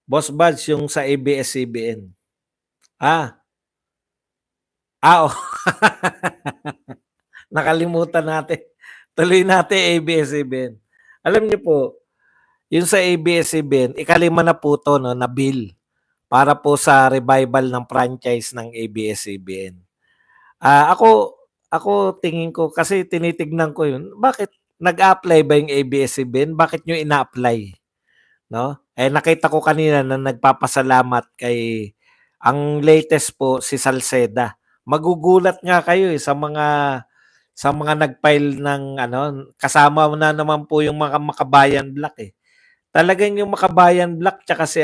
Boss Buds yung sa ABS-CBN. Ah, oh. Nakalimutan natin. Tuloy natin ABS-CBN. Alam niyo po, yung sa ABS-CBN, ikalima na po 'to 'no, na bill para po sa revival ng franchise ng ABS-CBN. Ako tingin ko kasi tinitignan ko yun, bakit nag-a-apply ba yung ABS-CBN? Bakit niyo ina-apply, 'no? Eh, nakita ko kanina na nagpapasalamat kay ang latest po si Salceda. Magugulat nga kayo, eh, sa mga nag-file ng ano, kasama na naman po yung mga Makabayan Black, eh. Talagang yung Makabayan Black tsaka si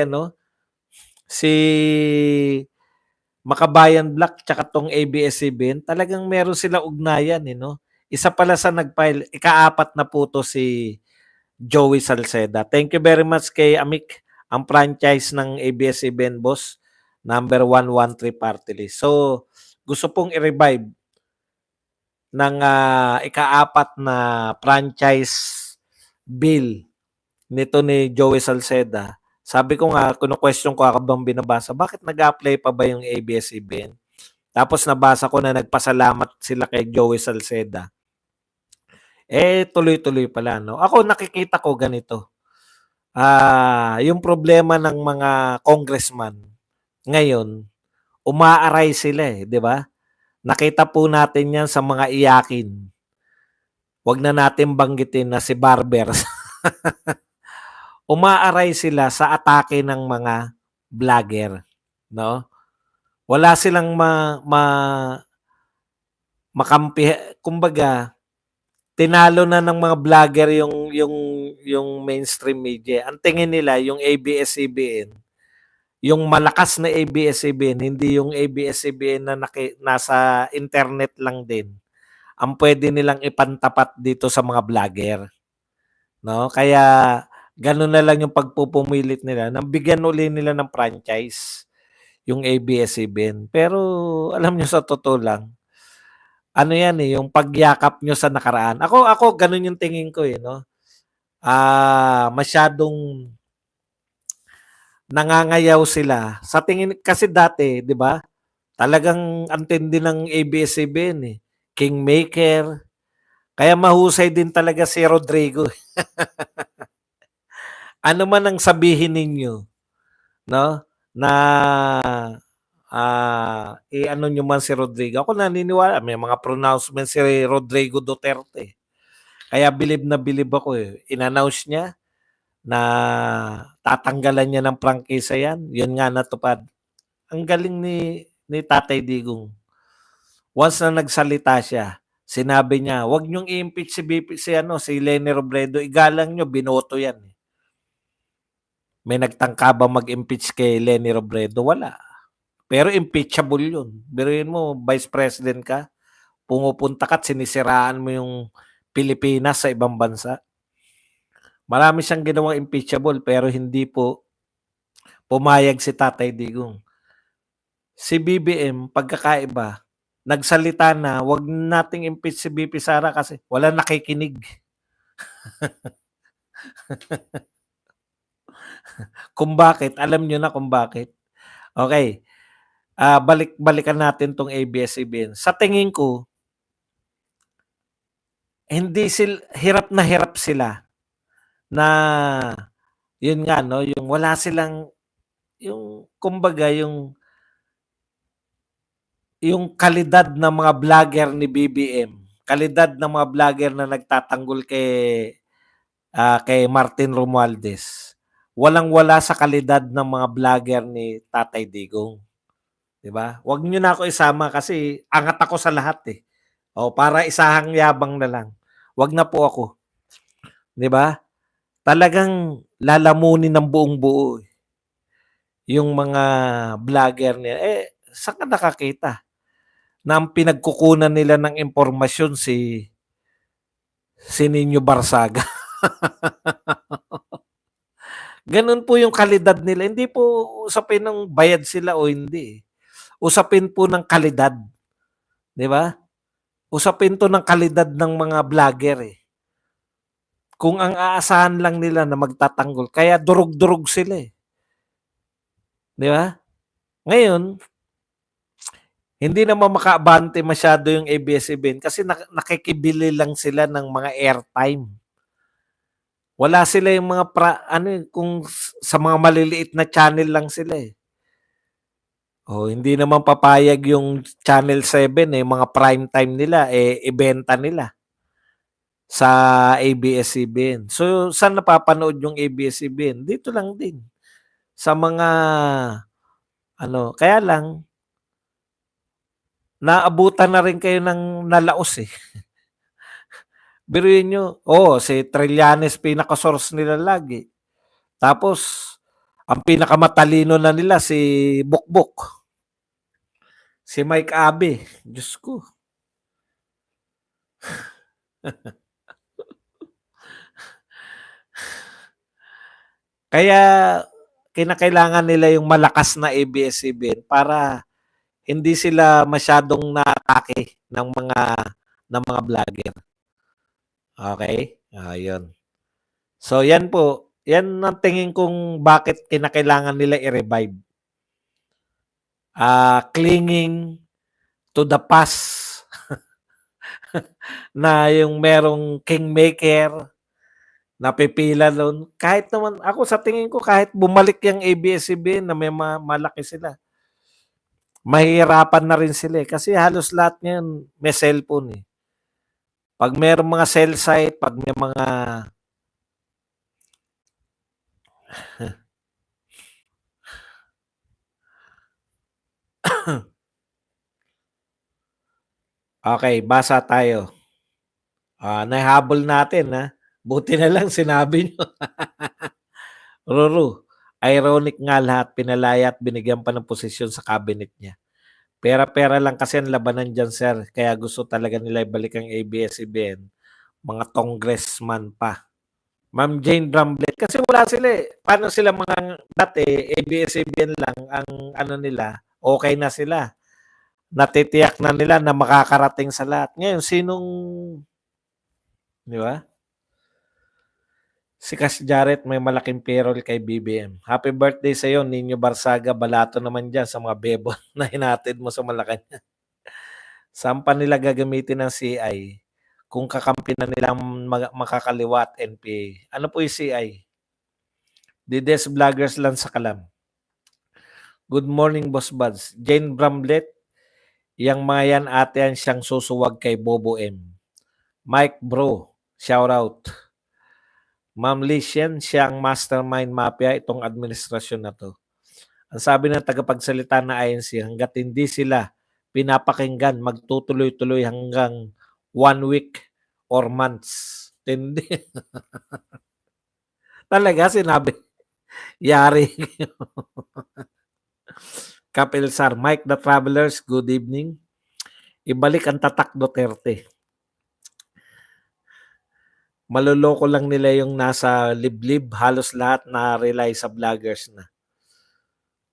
Makabayan Black tsaka 'tong ABS-CBN talagang meron silang ugnayan, eh, 'no? Isa pala sa nag-file, ika-4 na po 'to si Joey Salceda. Thank you very much kay Amik, ang franchise ng ABS-CBN boss, number 113 party list. So, gusto pong i-revive ng ika-4 na franchise bill nito ni Joey Salceda. Sabi ko nga, kino-question ko habang binabasa, bakit nag-a-apply pa ba yung ABS-CBN? Tapos nabasa ko na nagpasalamat sila kay Joey Salceda. Eh, tuloy-tuloy pala, no? Ako nakikita ko ganito. Yung problema ng mga congressman ngayon, umaaray sila eh, di ba? Nakita po natin yan sa mga iyakin. Huwag na natin banggitin na si Barber. Umaaray sila sa atake ng mga vlogger, no? Wala silang makampi, kumbaga tinalo na ng mga vlogger yung mainstream media. Ang tingin nila yung ABS-CBN, yung malakas na ABS-CBN, hindi yung ABS-CBN na nasa internet lang din, ang pwede nilang ipantapat dito sa mga vlogger, no? Kaya ganun na lang yung pagpupumilit nila nang bigyan uli nila ng franchise yung ABS-CBN. Pero alam nyo, sa totoo lang, ano yan eh, yung pagyakap nyo sa nakaraan. Ako ganun yung tingin ko eh, no? Masyadong nangangayaw sila. Sa tingin kasi dati, 'di ba? Talagang antindi ng ABS-CBN eh. Kingmaker. Kaya mahusay din talaga si Rodrigo. Ano man ang sabihin ninyo, no? Na ano nyo man si Rodrigo. Ako naniniwala, may mga pronouncement si Rodrigo Duterte. Kaya bilib na bilib ako eh. In-announce niya na tatanggalan niya ng prangkisa yan. Yun nga natupad. Ang galing ni Tatay Digong. Once na nagsalita siya, sinabi niya, "Wag niyong i-impeach si Leni Robredo, igalang niyo, binoto 'yan." May nagtangka ba mag-impeach kay Leni Robredo? Wala. Pero impeachable 'yun. Biruin mo, Vice President ka, pumupunta ka at sinisiraan mo yung Pilipinas sa ibang bansa. Marami siyang ginawang impeachable pero hindi po pumayag si Tatay Digong. Si BBM, pagkakaiba, nagsalita na, wag nating impeach si BP Sara kasi wala nakikinig. Kung bakit, alam nyo na kung bakit. Okay, balikan natin tong ABS-CBN. Sa tingin ko, hirap na hirap sila na, yun nga, no, yung wala silang, yung kumbaga, yung kalidad ng mga vlogger ni BBM, kalidad ng mga vlogger na nagtatanggol kay Martin Romualdez, walang-wala sa kalidad ng mga vlogger ni Tatay Digong. 'Di ba? Huwag niyo na ako isama kasi angat ako sa lahat eh. O para isahang yabang na lang. Huwag na po ako. 'Di ba? Talagang lalamunin ng buong buo yung mga vlogger niya. Saan ka nakakita na ang pinagkukunan nila ng impormasyon si Nino Barsaga? Ganun po yung kalidad nila. Hindi po usapin ng bayad sila o hindi. Usapin po ng kalidad. 'Di ba? Usapin to ng kalidad ng mga vlogger eh. Kung ang aasahan lang nila na magtatanggol, kaya durug-durug sila eh. 'di ba? Ngayon, hindi naman makaabante masyado yung ABS-CBN kasi nakikibili lang sila ng mga airtime. Wala sila yung mga ano, kung sa mga maliliit na channel lang sila, eh. Oh, hindi naman papayag yung Channel 7, eh, mga prime time nila, eh, ibenta nila sa ABS-CBN. So, saan napapanood yung ABS-CBN? Dito lang din sa mga ano, kaya lang naabutan na rin kayo ng nalaos, eh. Biruin niyo, si Trillanes pinaka-source nila lagi. Tapos ang pinakamatalino na nila si Bukbok, si Mike Abe, Diyos ko. Kaya kinakailangan nila yung malakas na ABS-CBN para hindi sila masyadong naatake ng mga vlogger. Okay? Ayun. So yan po, yan ang tingin kong bakit kinakailangan nila i-revive. Clinging to the past na yung merong kingmaker, napipila doon. Kahit naman, ako sa tingin ko, kahit bumalik yung ABS-CBN na may malaki sila, mahihirapan na rin sila eh. Kasi halos lahat ngayon may cellphone eh. Pag mayroong mga cell site, pag may mga okay, basa tayo. Nahabol natin ha. Buti na lang sinabi nyo. Ruru, ironic nga lahat, pinalaya at binigyan pa ng posisyon sa cabinet niya. Pera-pera lang kasi ang labanan dyan, sir. Kaya gusto talaga nila ibalik ang ABS-CBN. Mga congressman pa. Ma'am Jane Bramblett. Kasi wala sila eh. Paano sila mga dati, ABS-CBN lang ang ano nila, okay na sila. Natitiyak na nila na makakarating sa lahat. Ngayon, sinong, di ba? Si Cash Jarrett may malaking payroll kay BBM. Happy birthday sa iyo, Nino Barsaga. Balato naman dyan sa mga bebon na hinatid mo sa Malacanang. Saan pa nila gagamitin ng CI kung kakampi na nilang makakaliwa at NPA? Ano po yung CI? Dides Vloggers lang sa kalam. Good morning, Boss Buds. Jane Bramblett, yang mga yan ate yan siyang susuwag kay Bobo M. Mike Bro, shout out. Ma'am Liz, yan siyang mastermind mafia itong administrasyon na to. Ang sabi ng tagapagsalita na INC, hanggat hindi sila pinapakinggan, magtutuloy-tuloy hanggang 1 week or months. Hindi. Talaga sinabi. Yari. Kapilsar, Mike the Travelers, good evening. Ibalik ang tatak Duterte. Maloloko lang nila yung nasa liblib, halos lahat na-rely sa vloggers na.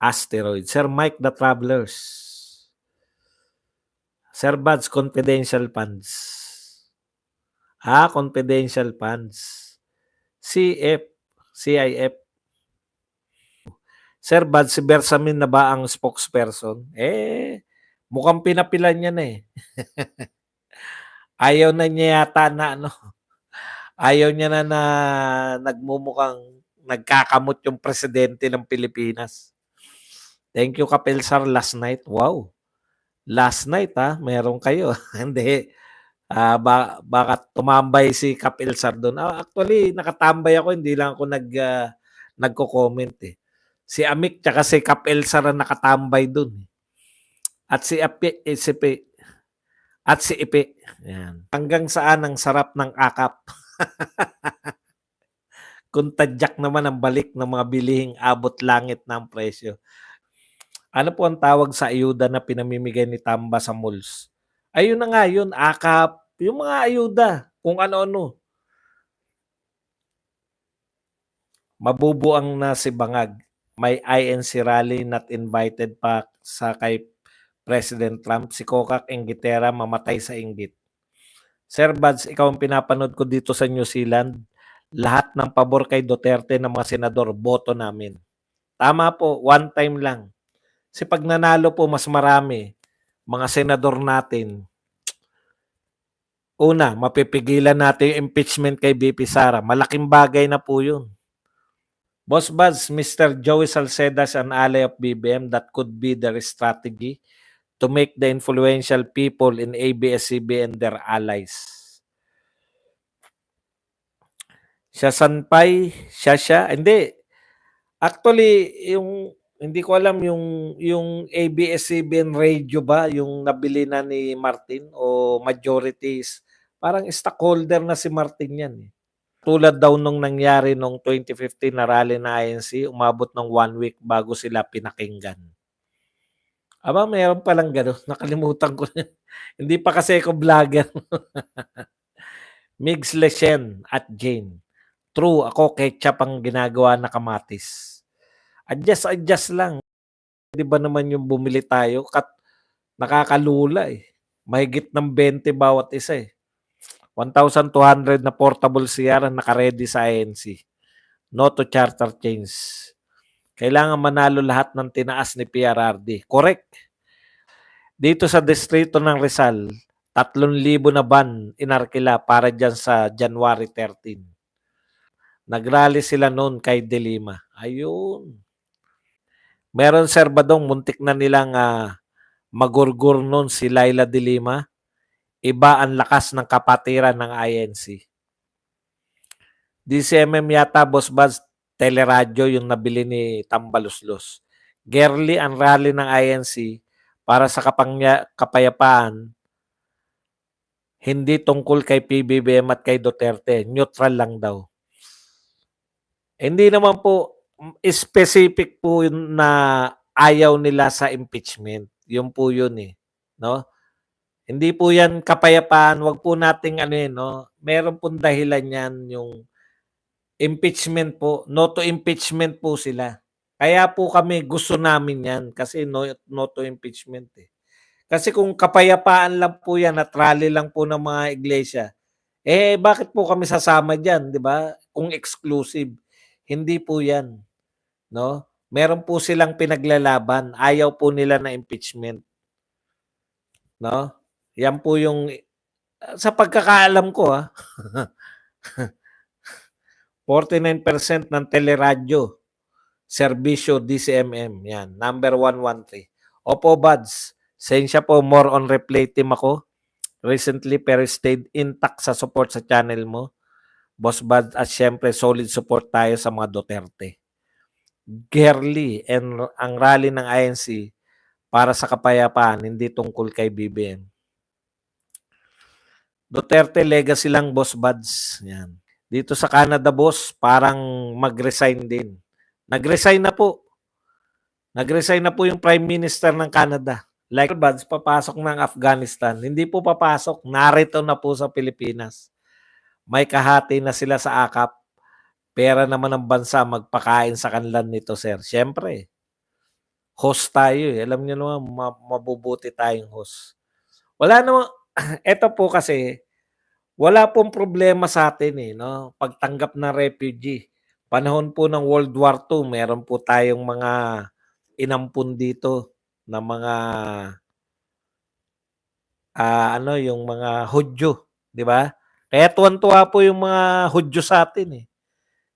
Asteroid. Sir Mike the Travelers. Sir Buds, confidential funds. Confidential funds. CF, CIF. Sir Buds, si Bersamin na ba ang spokesperson? Mukhang pinapilan niya na eh. Ayaw na niya yata na ano. Ayaw niya na nagmumukhang nagkakamot yung presidente ng Pilipinas. Thank you, Kapelsar, last night. Wow. Last night meron kayo. Hindi. Baka tumambay si Kapelsar doon. Actually, nakatambay ako. Hindi lang ako nagko-comment eh. Si Amik tsaka si Kapelsar ang nakatambay doon. At si Ipe. At si Ipe. Yan. Hanggang saan ang sarap ng akap. Kung tadyak naman ang balik ng mga bilihing abot langit ng presyo. Ano po ang tawag sa ayuda na pinamimigay ni Tamba sa malls? Ayun na nga yun, akap, yung mga ayuda, kung ano-ano. Mabubuang na si Bangag. May INC rally not invited pa sa kay President Trump. Si Kokak Inggitera mamatay sa inggit. Sir Buds, ikaw ang pinapanood ko dito sa New Zealand. Lahat ng pabor kay Duterte ng mga senador, boto namin. Tama po, one time lang. Kasi 'pag nanalo po mas marami, mga senador natin, una, mapipigilan natin yung impeachment kay VP Sara, malaking bagay na po yun. Boss Buds, Mr. Joey Salceda is an ally of BBM that could be their strategy to make the influential people in ABS-CBN their allies. Siya sanpay, siya. Hindi. Actually, yung hindi ko alam yung ABS-CBN radio ba yung nabili na ni Martin o majorities. Parang stockholder na si Martin yan eh. Tulad daw nung nangyari nung 2015 na rally na INC, umabot ng 1 week bago sila pinakinggan. Aba, mayroon palang gano'n. Nakalimutan ko na. Hindi pa kasi ako vlogger. Migs Leshen at Jane. True, ako ketchup ang ginagawa na kamatis. Adjust lang. 'Di ba naman yung bumili tayo, nakakalula eh. Mahigit ng 20 bawat isa eh. 1,200 na portable CR ang naka-ready sa INC. No to charter change. Kailangan manalo lahat ng tinaas ni PRRD. Correct. Dito sa distrito ng Rizal, 3,000 na ban inarkila para dyan sa January 13. Nagrally sila noon kay De Lima. Ayun. Meron Sir Badong, muntik na nilang magurgur noon si Laila De Lima. Iba ang lakas ng kapatiran ng INC. DCMM yata, Boss Buzz, teleradyo yung nabili ni Tambaluslos. Girly ang rally ng INC para sa kapayapaan, hindi tungkol kay PBBM at kay Duterte. Neutral lang daw. Hindi naman po specific po yun na ayaw nila sa impeachment. Yun po yun eh. No? Hindi po yan kapayapaan. Wag po nating ano no? Meron pong dahilan yan yung impeachment po. No to impeachment po sila. Kaya po kami gusto namin yan kasi no to impeachment eh. Kasi kung kapayapaan lang po yan at rally lang po ng mga iglesia, bakit po kami sasama diyan, 'di ba? Kung exclusive. Hindi po 'yan, no? Meron po silang pinaglalaban, ayaw po nila na impeachment, no? 'Yan po yung sa pagkakaalam ko 49% ng teleradyo, serbisyo DCMM, 'yan, number 113. Opo, Buds. Sensya po, more on replay team ako. Recently, pero stayed intact sa support sa channel mo. Boss Bud, at syempre solid support tayo sa mga Duterte. Girly and ang rally ng INC para sa kapayapaan, hindi tungkol kay BBM. Duterte legacy lang, Boss Buds. Yan. Dito sa Canada, boss, parang mag-resign din. Nag-resign na po. Nag-resign na po yung Prime Minister ng Canada. Like Buds, papasok ng Afghanistan. Hindi po papasok. Narito na po sa Pilipinas. May kahati na sila sa AKAP. Pera naman ng bansa magpakain sa kanlan nito, sir. Siyempre, host tayo eh. Alam niyo naman, mabubuti tayong host. Wala naman, eto po kasi, wala pong problema sa atin eh, no? Pagtanggap ng refugee. Panahon po ng World War II, meron po tayong mga inampun dito na mga yung mga Hudyo, di ba? Kaya tuwan-tuwa po yung mga Hudyo sa atin eh.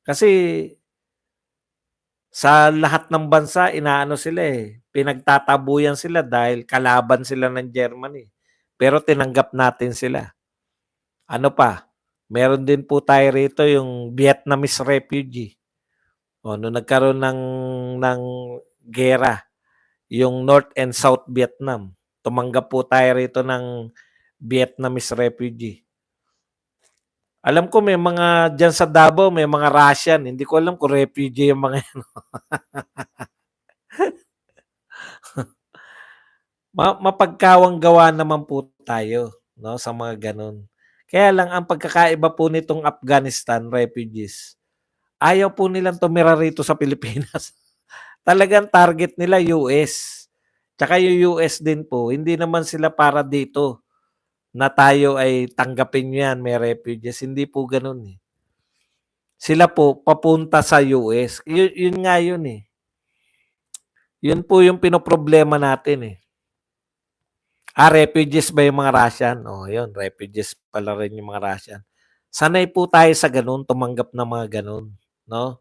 Kasi sa lahat ng bansa, inaano sila eh. Pinagtatabuyan sila dahil kalaban sila ng Germany. Pero tinanggap natin sila. Ano pa? Meron din po tayo rito yung Vietnamese refugee. Nung nagkaroon ng gera, yung North and South Vietnam, tumanggap po tayo rito ng Vietnamese refugee. Alam ko may mga dyan sa Davao, may mga Russian. Hindi ko alam kung refugee yung mga yan. Mapagkawang gawa naman po tayo, no, sa mga ganun. Kaya lang ang pagkakaiba po nitong Afghanistan refugees, ayaw po nilang tumira rito sa Pilipinas. Talagang target nila US. Tsaka yung US din po, hindi naman sila para dito na tayo ay tanggapin yan, may refugees. Hindi po ganun eh. Sila po papunta sa US. Yun nga yun eh. Yun po yung pinoproblema natin, eh. Refugees ba yung mga Russian? Oh, yun refugees pala rin yung mga Russian. Sanay po tayo sa gano'n, tumanggap ng mga gano'n, 'no?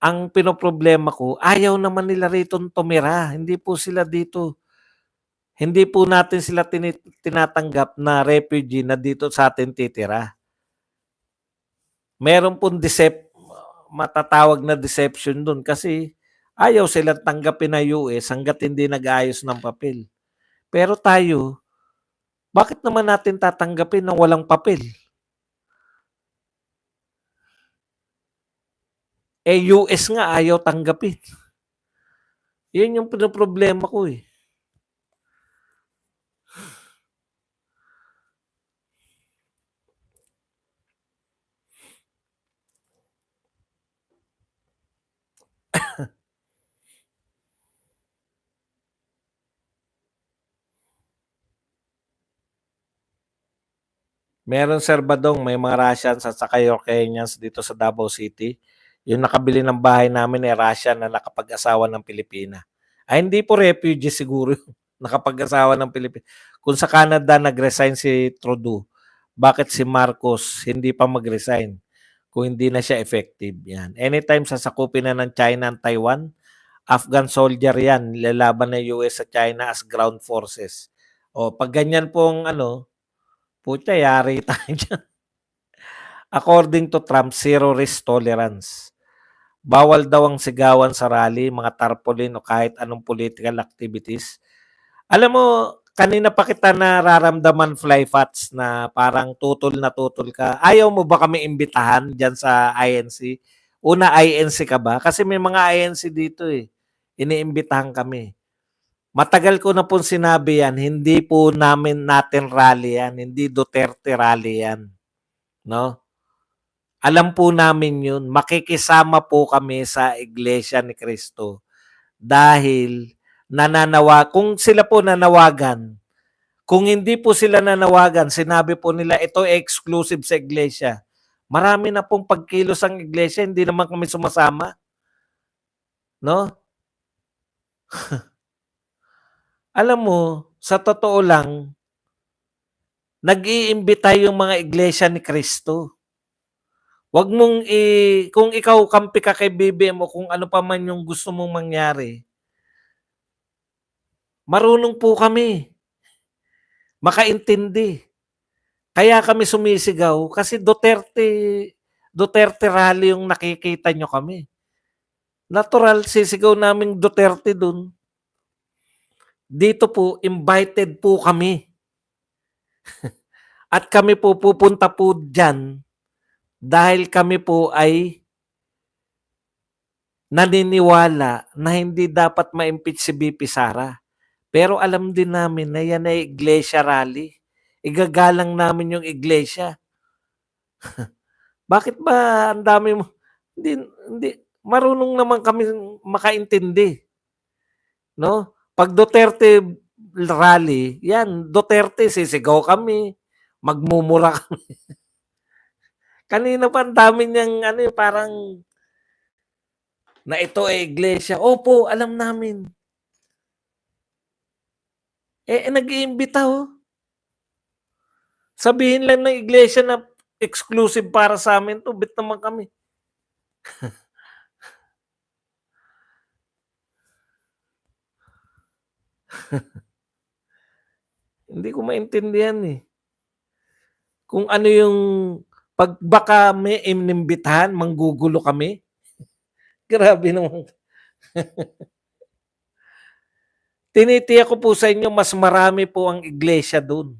Ang pinoproblema ko, ayaw naman nila ritong tumira, hindi po natin sila tinatanggap na refugee na dito sa'tin titira. Meron pong matatawag na deception dun kasi ayaw silang tanggapin ng US hangga't hindi nag-aayos ng papel. Pero tayo, bakit naman natin tatanggapin ng walang papel? US nga ayaw tanggapin. Yun yung pinoproblema ko, eh. Meron, Sir Badong, may mga Russians at saka Ukrainians dito sa Davao City. Yung nakabili ng bahay namin, Russian na nakapag-asawa ng Pilipina. Hindi po refugee siguro yung nakapag-asawa ng Pilipina. Kung sa Canada nag-resign si Trudeau, bakit si Marcos hindi pa mag-resign kung hindi na siya effective? Yan. Anytime sasakupin na ng China ang Taiwan, Afghan soldier yan, lalaban ng US sa China as ground forces. O pag ganyan pong pucha, yari tayo dyan. According to Trump, zero risk tolerance. Bawal daw ang sigawan sa rally, mga tarpaulin o kahit anong political activities. Alam mo, kanina pa kita nararamdaman, Fly Fats, na parang tutol na tutol ka. Ayaw mo ba kami imbitahan dyan sa INC? Una, INC ka ba? Kasi may mga INC dito, eh. Iniimbitahan kami. Matagal ko na pong sinabi yan, hindi po natin rally yan, hindi Duterte rally yan. No? Alam po namin yun, makikisama po kami sa Iglesia ni Cristo dahil kung sila po nanawagan, kung hindi po sila nanawagan, sinabi po nila ito exclusive sa Iglesia. Marami na pong pagkilos ang Iglesia, hindi naman kami sumasama. No? Alam mo, sa totoo lang, nag-iimbita yung mga Iglesia ni Cristo. Wag mong kung ikaw kampi ka kay BBM o kung ano pa man yung gusto mong mangyari, marunong po kami, makaintindi. Kaya kami sumisigaw kasi Duterte rally yung nakikita nyo kami. Natural, sisigaw naming Duterte dun. Dito po, invited po kami. At kami po pupunta po dyan dahil kami po ay naniniwala na hindi dapat ma-impeach si BP Sara. Pero alam din namin na yan ay iglesia rally. Igagalang namin yung iglesia. Bakit ba ang dami mo? Hindi, marunong naman kami makaintindi. No? Pag Duterte rally, yan, Duterte, sisigaw kami, magmumura kami. Kanina pa ang dami niyang parang na ito ay iglesia. Opo, alam namin. Nag-iimbita Sabihin lang ng iglesia na exclusive para sa amin to, bit naman kami. Hindi ko maintindihan, eh. Kung ano yung pag baka may inimbitahan, manggugulo kami. Grabe naman. Tinitiyak ko po sa inyo, mas marami po ang iglesia doon.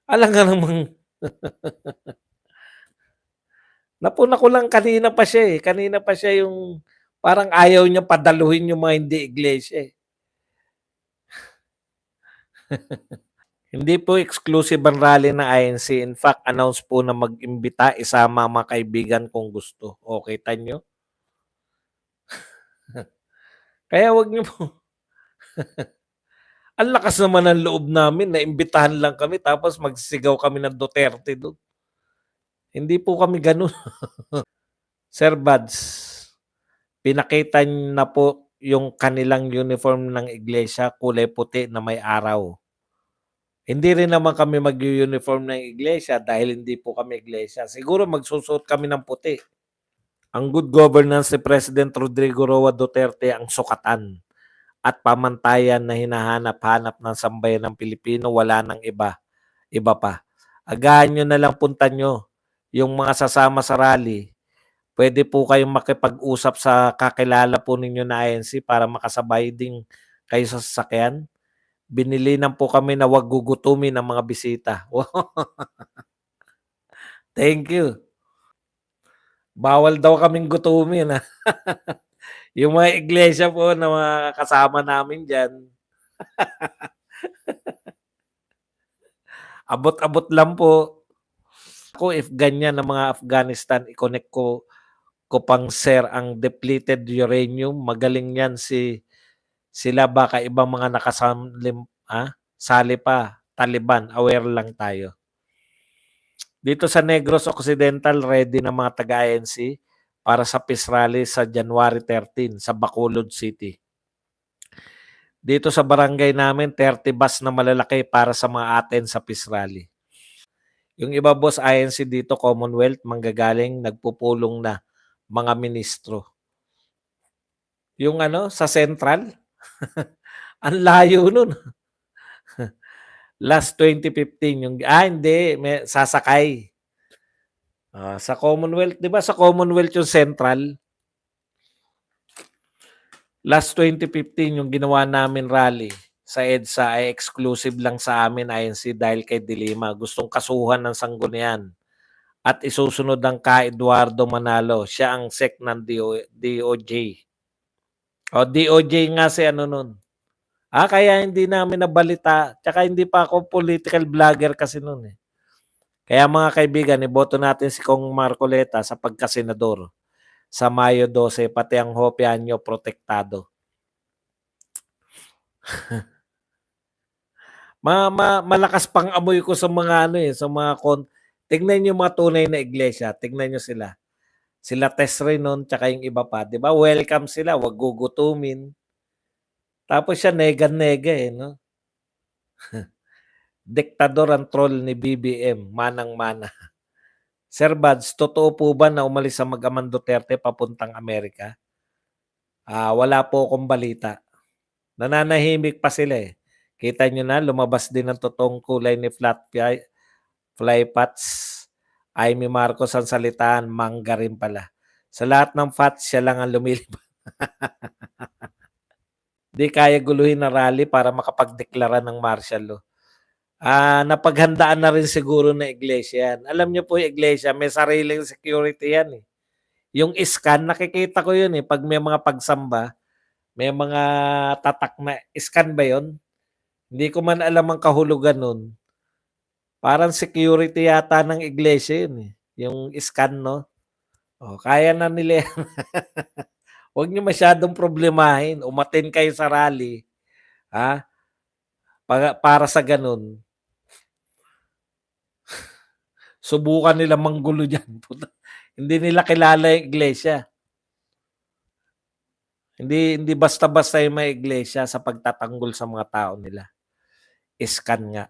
Alam nga namang napuna ko lang kanina pa siya, eh. Kanina pa siya yung parang ayaw niya padaluhin yung mga hindi iglesia, eh. Hindi po exclusive ang rally ng INC. In fact, announce po na mag-imbita, isama ang mga kaibigan kung gusto. Okay, tanyo? Kaya wag niyo po. Ang lakas naman ng loob namin na imbitahan lang kami tapos magsisigaw kami ng Duterte doon. Hindi po kami gano'n. Sir Bads, Pinakita na po yung kanilang uniform ng iglesia, kulay puti na may araw. Hindi rin naman kami mag-u-uniform ng iglesia dahil hindi po kami iglesia. Siguro magsusuot kami ng puti. Ang good governance ni President Rodrigo Roa Duterte ang sukatan at pamantayan na hinahanap-hanap ng sambayan ng Pilipino, wala ng iba pa. Agahan nyo na lang, punta nyo yung mga sasama sa rally. Pwede po kayong makipag-usap sa kakilala po ninyo na INC para makasabay din kayo sa sasakyan. Binilinan po kami na wag gugutumin ang mga bisita. Thank you. Bawal daw kaming gutumin. Ha? Yung mga iglesia po na mga kasama namin dyan, abot-abot lang po. Ako, if ganyan ng mga Afghanistan, i-connect ko pang share ang depleted uranium. Magaling yan sila, baka ibang mga sali pa, Taliban, aware lang tayo. Dito sa Negros Occidental, ready na mga taga-INC para sa peace rally sa January 13 sa Bacolod City. Dito sa barangay namin, 30 bus na malalaki para sa mga aten sa peace rally. Yung iba boss, INC dito, Commonwealth, manggagaling, nagpupulong na mga ministro. Yung sa Central, ang layo nun. Last 2015, hindi, may sasakay. Sa Commonwealth, di ba sa Commonwealth yung Central? Last 2015, yung ginawa namin rally sa EDSA ay exclusive lang sa amin, INC, dahil kay Dilima. Gustong kasuhan ng sanggunian at isusunod ang ka Eduardo Manalo. Siya ang SEC ng DOJ. DOJ nga si nun. Kaya hindi namin nabalita. Tsaka hindi pa ako political vlogger kasi nun eh. Kaya mga kaibigan, iboto natin si Kong Marcoleta sa pagkasenador sa Mayo 12, pati ang hopya nyo protektado. Malakas pang amoy ko sa mga sa mga tignan niyo mga tunay na iglesia, tignan niyo sila. Sila Tesre noon, tsaka yung iba pa, 'di ba? Welcome sila, wag gugutumin. Tapos siya nega-nega no? Diktador ang troll ni BBM, manang-mana. Sir Bads, totoo po ba na umalis sa Mag-amang Duterte papuntang Amerika? Wala po akong balita. Nananahimik pa sila eh. Kita nyo na, lumabas din ang totoong kulay ni Fly Pats. Amy Marcos ang salitaan, mangga rin pala. Sa lahat ng fats, siya lang ang lumilipad. Di kaya guluhin na rally para makapagdeklara ng martial law. Napaghandaan na rin siguro na iglesia yan. Alam niyo po yung iglesia, may sariling security yan eh. Yung scan, nakikita ko yun eh. Pag may mga pagsamba, may mga tatak na, scan ba yun? Hindi ko man alam ang kahulugan nun. Parang security yata ng iglesia yun eh. Yung scan, no? Kaya na nila yan. Huwag niyo masyadong problemahin. Umatin kayo sa rally. Para sa ganun. Subukan nila manggulo dyan. Hindi nila kilala yung iglesia. Hindi basta-basta yung mga iglesia sa pagtatanggol sa mga tao nila. Scan nga.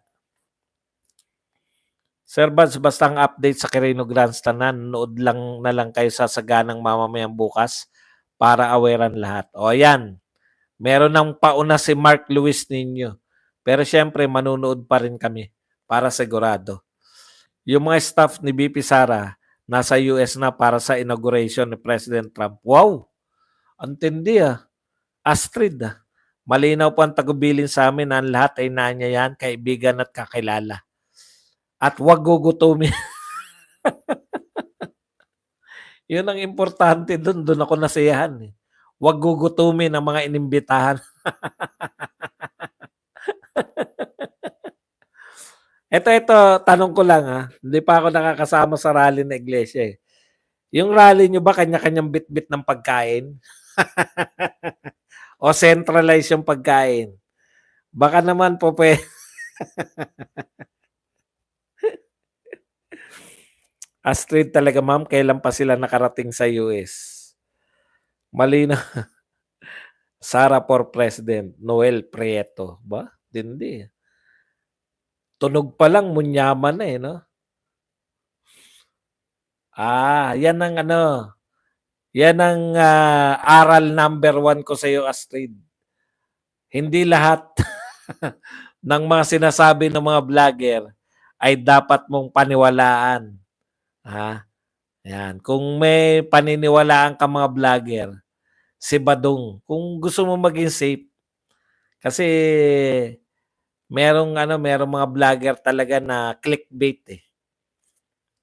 Sir Bads, basta ang update sa Quirino Grandstand na, nood lang na lang kayo sa saganang mamamayang bukas para awarean lahat. Ayan. Meron ng pauna si Mark Luis Nino. Pero syempre, manunood pa rin kami para sigurado. Yung mga staff ni BP Sara, nasa US na para sa inauguration ni President Trump. Wow! Antindi Astrid Malinaw po ang tagubilin sa amin na ang lahat ay nanyayan, kaibigan at kakilala. At wag gugutumin. Yun ang importante doon. Doon ako nasiyahan. Wag gugutumin ang mga inimbitahan. Ito, tanong ko lang Hindi pa ako nakakasama sa rally na iglesia eh. Yung rally nyo ba kanya-kanyang bit-bit ng pagkain? O centralize yung pagkain? Baka naman po Astrid talaga ma'am, kailan pa sila nakarating sa US? Malinaw. Sara for President, Noel Prieto. Ba, tindi. Tunog pa lang munyaman na, eh, 'no? Yan ang ano, yan ang, aral number 1 ko sa'yo, Astrid. Hindi lahat ng mga sinasabi ng mga vlogger ay dapat mong paniwalaan, ha? Yan, kung may paniniwalaan kang mga vlogger, si Badong, kung gusto mo maging safe, kasi merong mga vlogger talaga na clickbait, eh.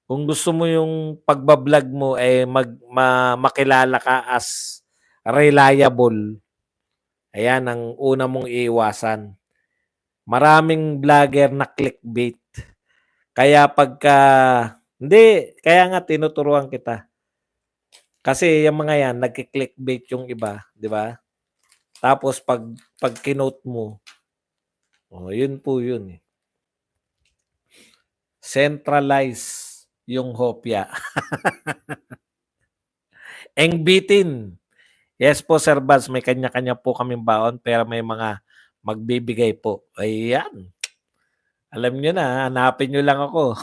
Kung gusto mo yung pagba-vlog mo, eh, makilala ka as reliable, ayan ang una mong iiwasan. Maraming vlogger na clickbait. Kaya kaya nga tinuturuan kita. Kasi yung mga yan, nagki-clickbait yung iba, di ba? Tapos pag kinote mo, yun po yun, eh. Centralize yung hopya. Engbitin. Yes po, Sir Baz, may kanya-kanya po kaming baon pero may mga magbibigay po. Ayan. Alam nyo na, hanapin nyo lang ako.